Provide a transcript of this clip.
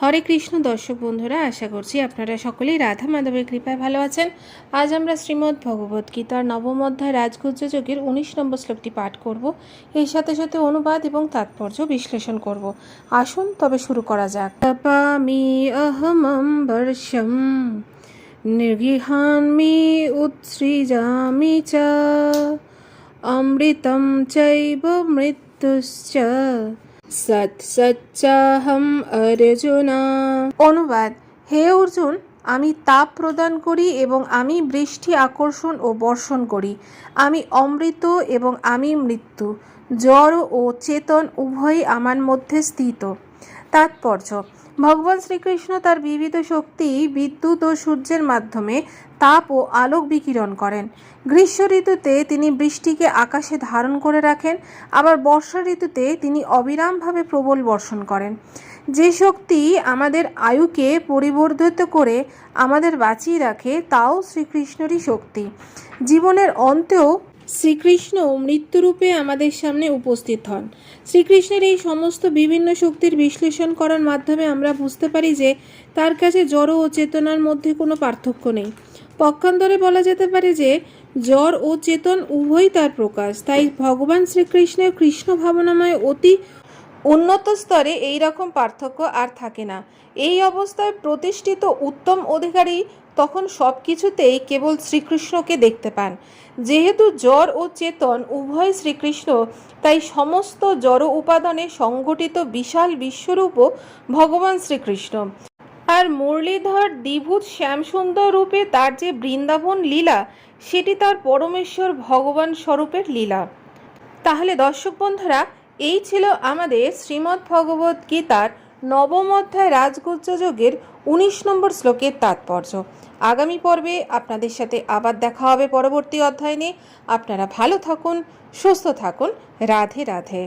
হরে কৃষ্ণ দর্শক বন্ধুরা, আশা করছি আপনারা সকলেই রাধা মাধবের কৃপায় ভালো আছেন। আজ আমরা শ্রীমদ্ ভগবত গীতার নবম অধ্যায় রাজগুজ্জ যোগের 19 নম্বর শ্লোকটি পাঠ করব। এর সাথে সাথে অনুবাদ এবং তাৎপর্য বিশ্লেষণ করব। আসুন তবে শুরু করা যাক। তপামি অহমম বর্ষম নির্গৃহামি উৎসৃজামি চ অমৃতম চৈব মৃত্যুশ্চ সচ্চাহম অর্জুনা। অনুবাদ: হে অর্জুন, আমি তাপ প্রদান করি এবং আমি বৃষ্টি আকর্ষণ ও বর্ষণ করি। আমি অমৃত এবং আমি মৃত্যু, জড় ও চেতন উভয়ই আমার মধ্যে স্থিত। তাৎপর্য: ভগবান শ্রীকৃষ্ণ তার বিবিধ শক্তি বিদ্যুৎ ও সূর্যের মাধ্যমে তাপ ও আলোক বিকিরণ করেন। গ্রীষ্ম ঋতুতে তিনি বৃষ্টিকে আকাশে ধারণ করে রাখেন, আবার বর্ষা ঋতুতে তিনি অবিরামভাবে প্রবল বর্ষণ করেন। যে শক্তি আমাদের আয়ুকে পরিবর্ধিত করে আমাদের বাঁচিয়ে রাখে, তাও শ্রীকৃষ্ণেরই শক্তি। জীবনের অন্তেও শ্রীকৃষ্ণ মৃত্যুরূপে আমাদের সামনে উপস্থিত হন। শ্রীকৃষ্ণের এই সমস্ত বিভিন্ন শক্তির বিশ্লেষণ করার মাধ্যমে আমরা বুঝতে পারি যে তার কাছে জড় ও চেতনার মধ্যে কোনো পার্থক্য নেই। পক্ষান্তরে বলা যেতে পারে যে জড় ও চেতন উভয়ই তার প্রকাশ। তাই ভগবান শ্রীকৃষ্ণের কৃষ্ণ ভাবনাময় অতি উন্নত স্তরে এই রকম পার্থক্য আর থাকে না। এই অবস্থায় প্রতিষ্ঠিত উত্তম অধিকারী তখন সব কিছুতেই কেবল শ্রীকৃষ্ণকে দেখতে পান। যেহেতু জড় ও চেতন উভয় শ্রীকৃষ্ণ, তাই সমস্ত জড় উপাদানে সংগঠিত বিশাল বিশ্বরূপও ভগবান শ্রীকৃষ্ণ। আর মুরলীধর দ্বিভূত শ্যামসুন্দর রূপে তার যে বৃন্দাবন লীলা, সেটি তার পরমেশ্বর ভগবান স্বরূপের লীলা। তাহলে দর্শক বন্ধুরা, এই ছিল আমাদের শ্রীমদ্ ভগবত গীতার নবম অধ্যায় রাজগুজ্জ যোগের 19 নম্বর শ্লোকের তাৎপর্য। আগামী পর্বে আপনাদের সাথে আবার দেখা হবে পরবর্তী অধ্যায় নিয়ে। আপনারা ভালো থাকুন, সুস্থ থাকুন। রাধে রাধে।